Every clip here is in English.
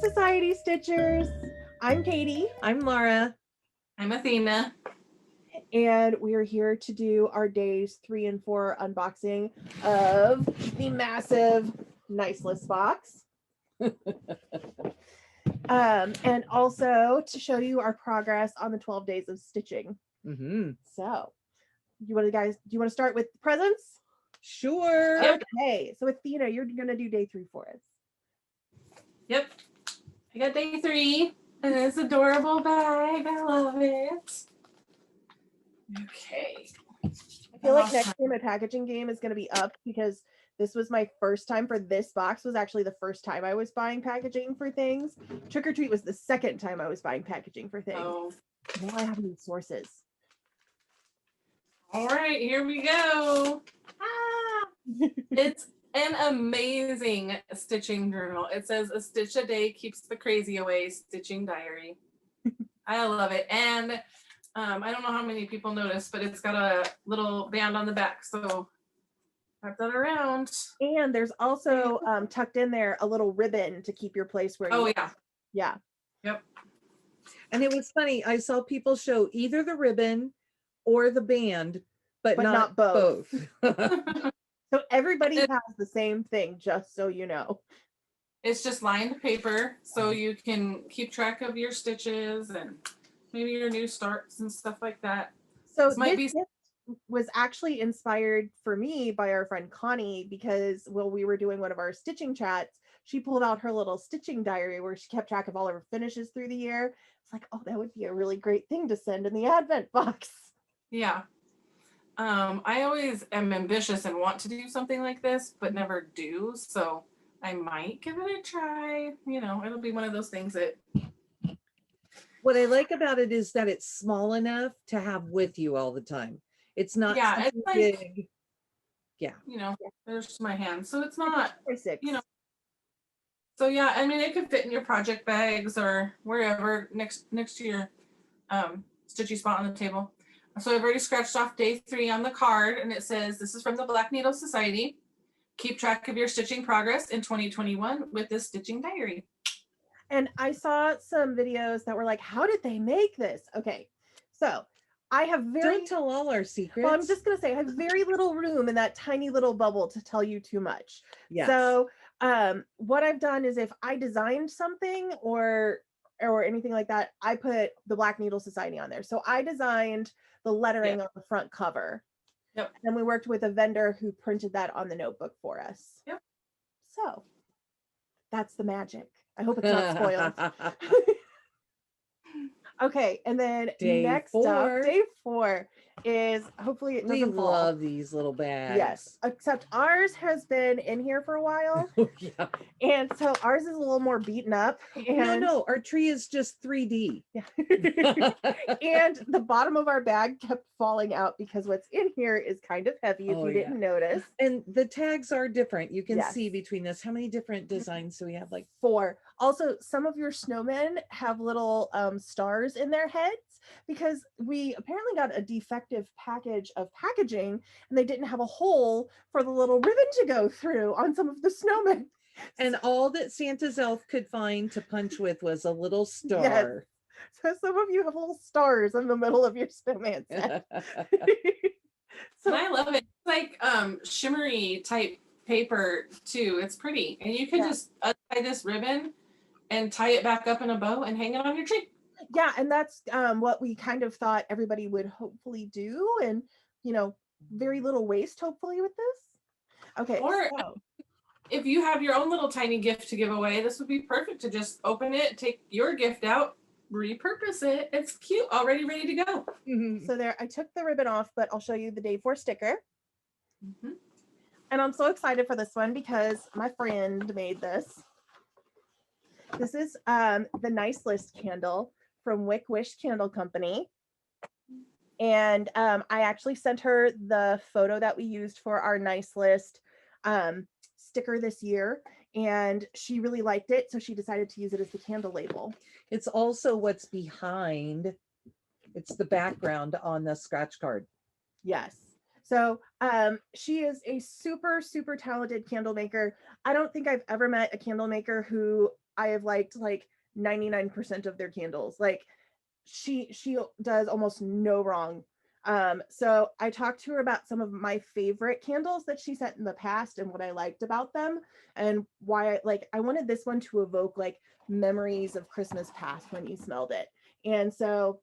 Society Stitchers. I'm Katie. I'm Laura. I'm Athena. And we're here to do our days 3 and 4 unboxing of the massive Nice List box. And also to show you our progress on the 12 days of stitching. Mm-hmm. So, do you want to start with the presents? Sure. Yep. Okay. So Athena, you're gonna do day 3 for us. Yep. I got day 3 and it's adorable bag. I love it. Okay. I feel like next time my packaging game is gonna be up because this was my first time for this box. Was actually the first time I was buying packaging for things. Trick or Treat was the second time I was buying packaging for things. Oh. Now I have new sources. All right, here we go. It's an amazing stitching journal. It says a stitch a day keeps the crazy away, stitching diary. I love it. And I don't know how many people noticed, but it's got a little band on the back. So wrap that around. And there's also tucked in there a little ribbon to keep your place where you yeah. Yeah. Yep. And it was funny. I saw people show either the ribbon or the band, but not both. So everybody has the same thing, just so you know. It's just lined paper, so you can keep track of your stitches and maybe your new starts and stuff like that. So this gift was actually inspired for me by our friend Connie, because while we were doing one of our stitching chats, she pulled out her little stitching diary where she kept track of all of her finishes through the year. It's like, oh, that would be a really great thing to send in the Advent box. Yeah. I always am ambitious and want to do something like this, but never do. So I might give it a try. You know, it'll be one of those things that. What I like about it is that it's small enough to have with you all the time. It's not it's like, big. Yeah. You know, there's my hand. So it's not, you know. So yeah, I mean, it could fit in your project bags or wherever next to your stitchy spot on the table. So I've already scratched off day 3 on the card, and it says, this is from the Black Needle Society. Keep track of your stitching progress in 2021 with this stitching diary. And I saw some videos that were like, how did they make this? Okay, so I have Don't tell all our secrets. Well, I'm just going to say I have very little room in that tiny little bubble to tell you too much. Yes. So what I've done is if I designed something or anything like that, I put the Black Needle Society on there. So I designed the lettering on the front cover. Yep. And we worked with a vendor who printed that on the notebook for us. Yep. So that's the magic. I hope it's not spoiled. Okay, and then next up, day 4 is hopefully it doesn't fall. We love these little bags. Yes, except ours has been in here for a while. Yeah. And so ours is a little more beaten up. And No, our tree is just 3D. Yeah. And the bottom of our bag kept falling out because what's in here is kind of heavy if you didn't notice. And the tags are different. You can see between this. How many different designs do we have? Like 4. Also, some of your snowmen have little stars in their heads because we apparently got a defective package of packaging and they didn't have a hole for the little ribbon to go through on some of the snowmen. And all that Santa's elf could find to punch with was a little star. Yes. So some of you have little stars in the middle of your snowman set. So I love it. It's like shimmery type paper too. It's pretty. And you can just untie this ribbon and tie it back up in a bow and hang it on your tree. Yeah, and that's what we kind of thought everybody would hopefully do. And, you know, very little waste hopefully with this. Okay. Or if you have your own little tiny gift to give away, this would be perfect to just open it, take your gift out, repurpose it. It's cute, already ready to go. So there, I took the ribbon off, but I'll show you the day 4 sticker. And I'm so excited for this one because my friend made this. This is the Nice List candle from Wick Wish Candle Company. And I actually sent her the photo that we used for our Nice List sticker this year, and she really liked it, so she decided to use it as the candle label. It's also what's behind. It's the background on the scratch card. Yes. So she is a super, super talented candle maker. I don't think I've ever met a candle maker who I have liked like 99% of their candles. Like she does almost no wrong. So I talked to her about some of my favorite candles that she sent in the past and what I liked about them and why I wanted this one to evoke like memories of Christmas past when you smelled it. And so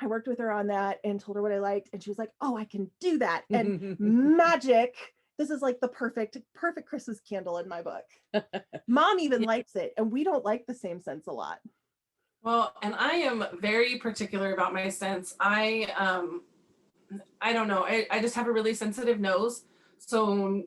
I worked with her on that and told her what I liked, and she was like, "Oh, I can do that." And magic. This is like the perfect Christmas candle in my book. Mom even likes it, and we don't like the same scents a lot. Well, and I am very particular about my scents. I don't know. I just have a really sensitive nose. So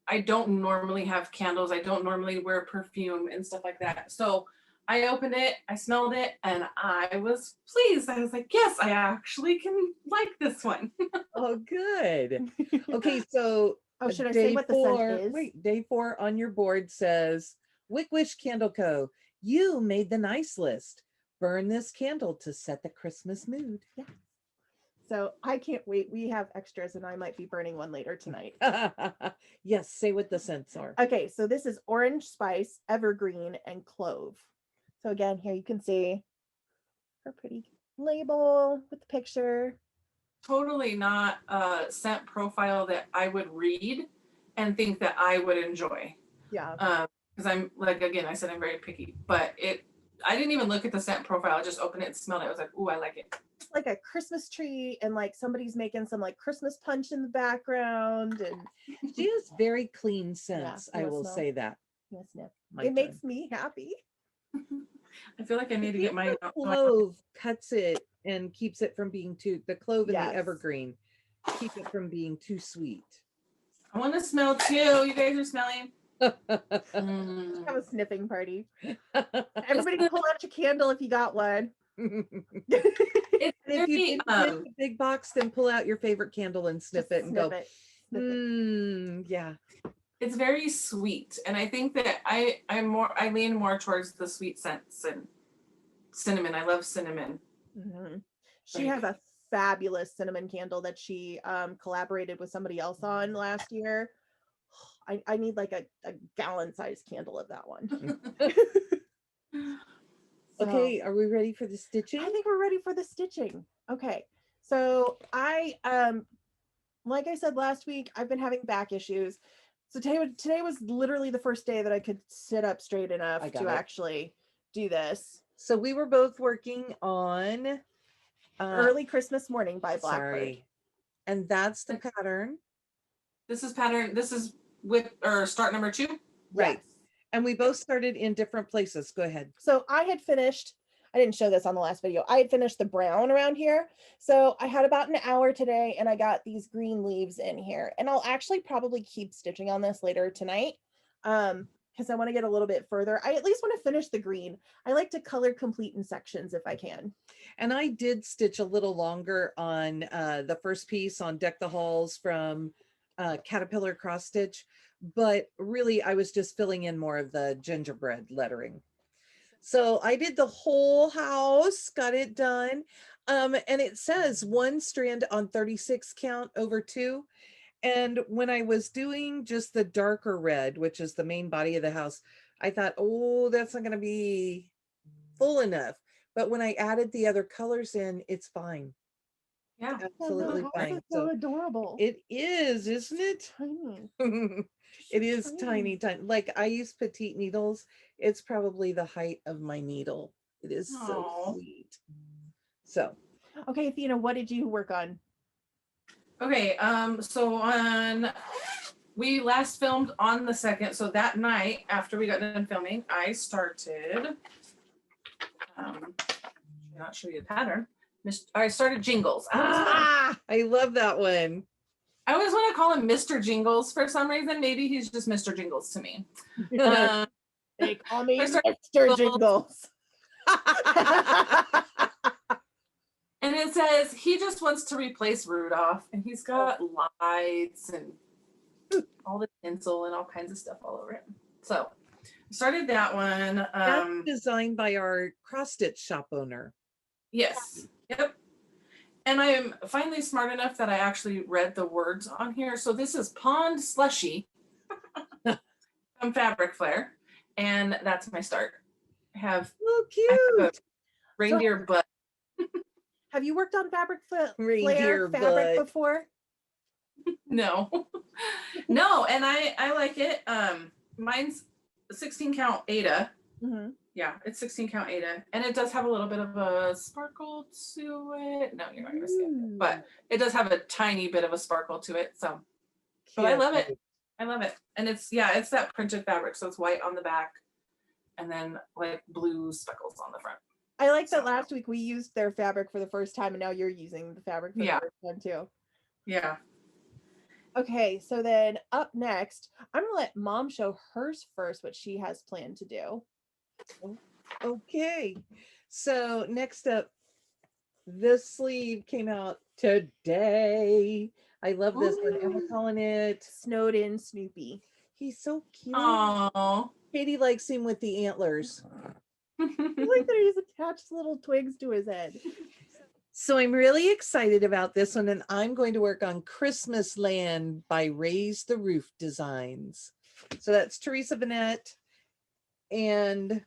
I don't normally have candles. I don't normally wear perfume and stuff like that. So I opened it, I smelled it, and I was pleased. I was like, yes, I actually can like this one. Oh, good. Okay, so Oh, should I say what the scent is? Wait, day 4 on your board says, Wick Wish Candle Co. You made the nice list. Burn this candle to set the Christmas mood. Yeah. So I can't wait. We have extras, and I might be burning one later tonight. Yes, say what the scents are. Okay, so this is orange spice, evergreen, and clove. So again, here you can see her pretty label with the picture. Totally not a scent profile that I would read and think that I would enjoy. Yeah. Because I'm like, again, I said I'm very picky, but I didn't even look at the scent profile. I just opened it and smelled it. I was like, ooh, I like it. It's like a Christmas tree, and like somebody's making some like Christmas punch in the background, and She has very clean scents. Yeah, I will smell. say that. You wanna sniff? My It turn. makes me happy. I feel like I need to get my Clove cuts it and keeps it from being too, the clove and Yes. the evergreen keep it from being too sweet. I want to smell too. You guys are smelling. Have a sniffing party. Everybody pull out your candle if you got one. It's And if you very, didn't get the big box, then pull out your favorite candle and sniff Just it and sniff go, it. Sniff it. yeah. it's very sweet, and I think that I lean more towards the sweet scents and cinnamon. I love cinnamon. Mhm. She has a fabulous cinnamon candle that she collaborated with somebody else on last year. I need like a gallon sized candle of that one. Okay, are we ready for the stitching? I think we're ready for the stitching. Okay. So I like I said last week, I've been having back issues. So today was literally the first day that I could sit up straight enough to actually do this. So we were both working on Early Christmas Morning by Blackbird. And that's the pattern. This is with start number 2. Right. Yes. And we both started in different places. Go ahead. So I had finished, I didn't show this on the last video. I had finished the brown around here. So I had about an hour today, and I got these green leaves in here, and I'll actually probably keep stitching on this later tonight. Because I want to get a little bit further. I at least want to finish the green. I like to color complete in sections if I can. And I did stitch a little longer on the first piece on Deck the Halls from Caterpillar Cross Stitch, but really I was just filling in more of the gingerbread lettering. So I did the whole house, got it done. And it says 1 strand on 36 count over 2. And when I was doing just the darker red, which is the main body of the house, I thought, oh, that's not going to be full enough. But when I added the other colors in, it's fine. Yeah. Absolutely fine. It's so adorable. It is, isn't it? Tiny. It is tiny. Like I use petite needles. It's probably the height of my needle. It is so sweet. So. Okay, Athena, what did you work on? Okay, so we last filmed on the 2nd, so that night after we got done filming, I started, I'm not sure you the pattern. I started Jingles. I love that one. I always want to call him Mr. Jingles for some reason. Maybe he's just Mr. Jingles to me. They call me Mr. Jingles. And it says he just wants to replace Rudolph, and he's got lights and all the tinsel and all kinds of stuff all over it. So I started that one. That's designed by our cross stitch shop owner. Yes. Yep. And I am finally smart enough that I actually read the words on here. So this is Pond Slushy from Fabric Flare. And that's my start. I have Oh, I have a cute. reindeer butt. Have you worked on flare Reindeer fabric butt. before? No. No, and I like it. Mine's 16 count Ada. Mm-hmm. Yeah, it's 16 count Ada. And it does have a little bit of a sparkle to it. No, you're not gonna see it. But it does have a tiny bit of a sparkle to it. So but I love it. I love it. And it's it's that printed fabric. So it's white on the back and then like blue speckles on the front. I like that last week we used their fabric for the first time and now you're using the fabric for the first one too. Yeah. Okay, so then up next, I'm gonna let Mom show hers first, what she has planned to do. Okay. So next up, this sleeve came out today. I love this one. And we're calling it Snowed In Snoopy. He's so cute. Oh. Katie likes him with the antlers. I like that he's attached little twigs to his head. So I'm really excited about this one, and I'm going to work on Christmas Land by Raise the Roof Designs. So that's Teresa Bennett and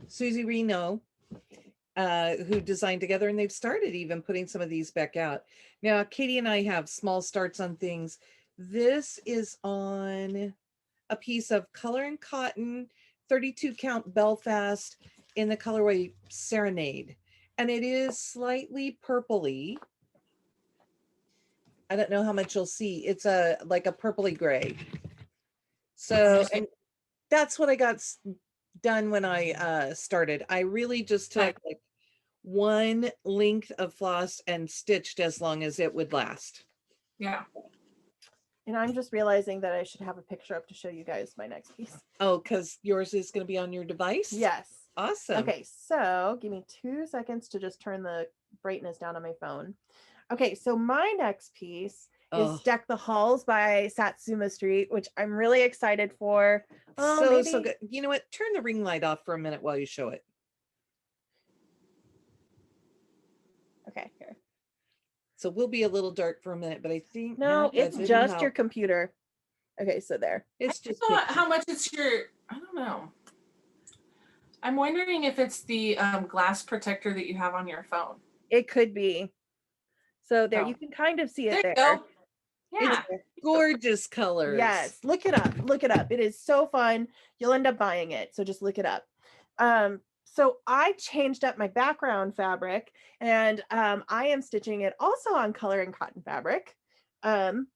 Susie Reno, who designed together, and they've started even putting some of these back out. Now, Katie and I have small starts on things. This is on a piece of Color and Cotton, 32 count Belfast in the colorway Serenade. And it is slightly purpley. I don't know how much you'll see. It's like a purpley gray. So, and that's what I got done when I started. I really just took like one length of floss and stitched as long as it would last. Yeah. And I'm just realizing that I should have a picture up to show you guys my next piece. Oh, because yours is going to be on your device? Yes. Awesome. Okay, so give me 2 seconds to just turn the brightness down on my phone. Okay, so my next piece is Deck the Halls by Satsuma Street, which I'm really excited for. So good. You know what? Turn the ring light off for a minute while you show it. Okay, here. So we'll be a little dark for a minute, but I think no, it's just your computer. Okay, so there. It's just how much it's your, I don't know. I'm wondering if it's the glass protector that you have on your phone. It could be. So there, you can kind of see it there. You go. Yeah. It's gorgeous colors. Yes, look it up. Look it up. It is so fun. You'll end up buying it. So just look it up. So I changed up my background fabric and I am stitching it also on Color and Cotton fabric. And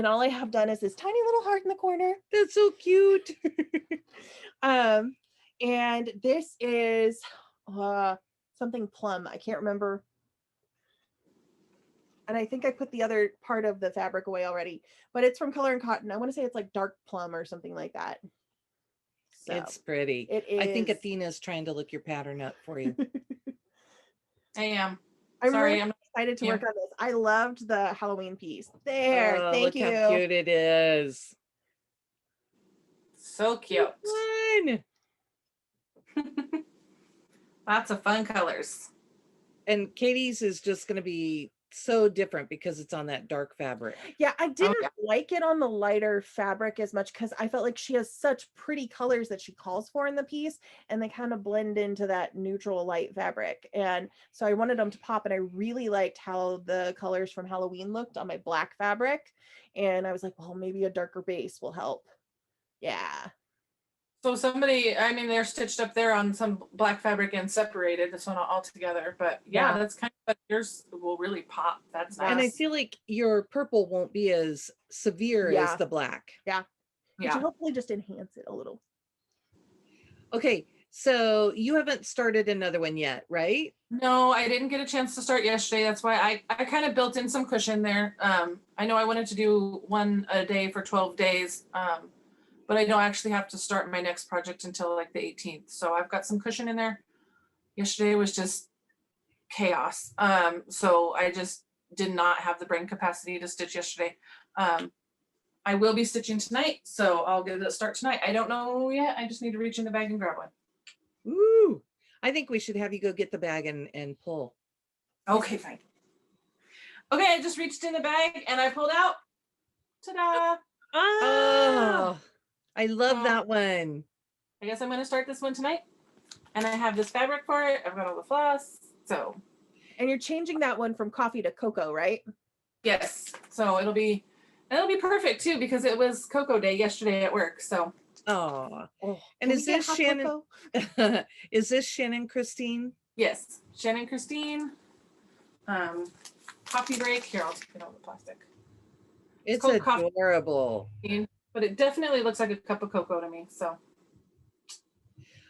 all I have done is this tiny little heart in the corner. That's so cute. And this is something plum. I can't remember. And I think I put the other part of the fabric away already, but it's from Color and Cotton. I want to say it's like dark plum or something like that. So it's pretty. It is. I think Athena's trying to look your pattern up for you. I am. I'm excited to work on this. I loved the Halloween piece. There. Thank you. Look how cute it is. So cute. Fun. Lots of fun colors. And Katie's is just going to be so different because it's on that dark fabric. Yeah, I didn't like it on the lighter fabric as much because I felt like she has such pretty colors that she calls for in the piece, and they kind of blend into that neutral light fabric. And so I wanted them to pop, and I really liked how the colors from Halloween looked on my black fabric. And I was like, well, maybe a darker base will help. Yeah. So somebody, I mean, they're stitched up there on some black fabric and separated this one all together, but yeah, that's kind of, yours will really pop. That's nice. And I feel like your purple won't be as severe as the black. Yeah. Which will hopefully just enhance it a little. Okay. So you haven't started another one yet, right? No, I didn't get a chance to start yesterday. That's why I kind of built in some cushion there. I know I wanted to do one a day for 12 days. But I don't actually have to start my next project until like the 18th. So I've got some cushion in there. Yesterday was just chaos. So I just did not have the brain capacity to stitch yesterday. I will be stitching tonight, so I'll get it start tonight. I don't know yet. I just need to reach in the bag and grab one. Ooh, I think we should have you go get the bag and pull. Okay, fine. Okay, I just reached in the bag and I pulled out. Ta-da! Oh, I love Oh. that one. I guess I'm going to start this one tonight. And I have this fabric for it. I've got all the floss. So, And you're changing that one from coffee to cocoa, right? yes. So it'll be perfect too because it was cocoa day yesterday at work. So, Oh, Oh, and can is we get this hot Shannon? cocoa? Is this Shannon Christine? yes. Shannon Christine. Coffee break. Here, I'll take out the plastic. It's called coffee. adorable. But it definitely looks like a cup of cocoa to me. So,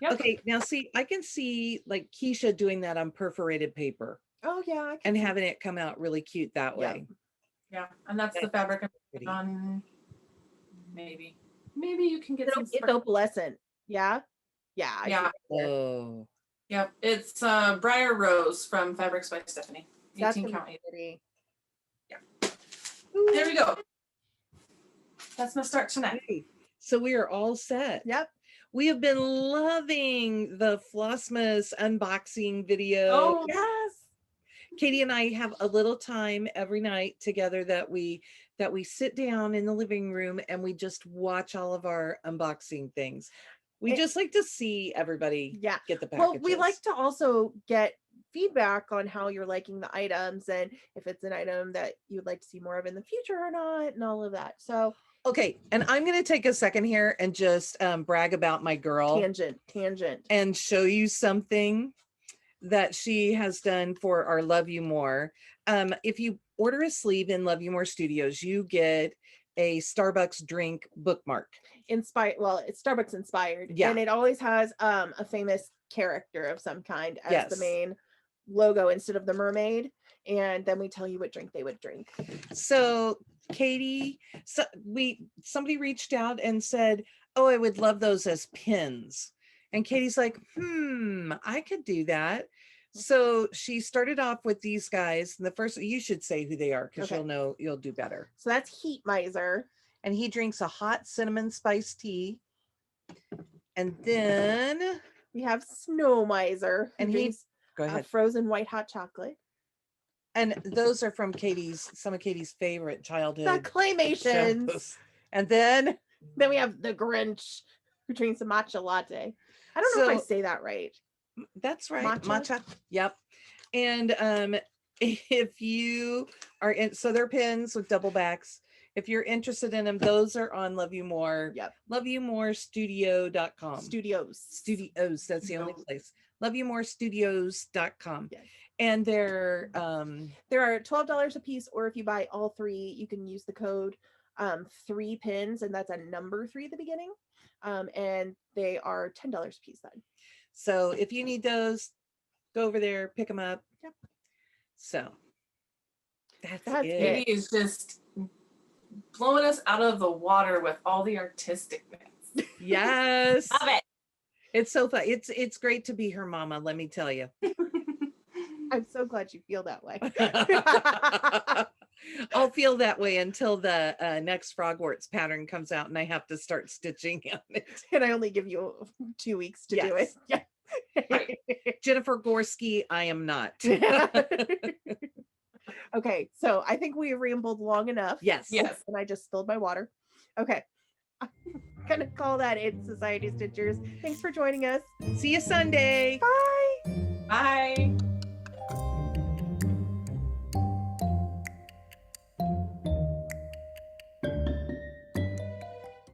yep. Okay, now see, I can see like Keisha doing that on perforated paper Oh yeah, I can and see. having it come out really cute that Yeah. way. Yeah. And that's the That's fabric I'm pretty. putting on. Maybe you can get some It's sparkle. opalescent. Yeah. Yeah. I see Yeah. it there. Oh, Yep. It's Briar Rose from Fabrics by Stephanie. That's 18 gonna count be 8. pretty. Yeah. There we go. That's my start tonight. okay. So we are all set. Yep. We have been loving the Flossmas unboxing video. Oh, Yes. Katie and I have a little time every night together that we sit down in the living room and we just watch all of our unboxing things. We And- just like to see everybody Yeah. get the packages. Well, we like to also get feedback on how you're liking the items and if it's an item that you would like to see more of in the future or not, and all of that. So Okay, and I'm going to take a second here and just brag about my girl tangent. and show you something that she has done for our Love You More. If you order a sleeve in Love You More Studios, you get a Starbucks drink bookmark. Inspired. Well, it's Starbucks inspired. Yeah. And it always has a famous character of some kind as the Yes. main logo instead of the mermaid. And then we tell you what drink they would drink. So Katie, somebody reached out and said, "Oh, I would love those as pins." And Katie's like, I could do that. So she started off with these guys. And the first, you should say who they are because Okay. you'll know, you'll do better. So that's Heat Miser. And he drinks a hot cinnamon spice tea. And then We have Snow Miser. And who he- drinks go ahead. frozen white hot chocolate. And those are from some of Katie's favorite The childhood claymations. shows. And then Then we have the Grinch who drinks a matcha latte. I don't know if I So- say that right. that's right, Matcha? matcha. Yep. And if you are in, so they're pins with double backs. If you're interested in them, those are on Love You More. Yep. LoveYouMoreStudio.com. Studios. That's the only No. place. LoveYouMoreStudios.com. Yes. And they're There are $12 a piece, or if you buy all three, you can use the code 3 pins, and that's a number 3 at the beginning. And they are $10 a piece then. so if you need those, go over there, pick them up. Yep. So that's That's it. Katie is just blowing us out of the water with all the artisticness. Yes. Love it. It's so fun. It's great to be her mama, let me tell you. I'm so glad you feel that way. I'll feel that way until the next Frogwarts pattern comes out and I have to start stitching on it. And I only give you 2 weeks to do it. Yeah. Right. Jennifer Gorski, I am not. Okay, so I think we rambled long enough. Yes. Yes. And I just spilled my water. Okay. I'm gonna call that it, Society Stitchers. Thanks for joining us. See you Sunday. Bye. Bye.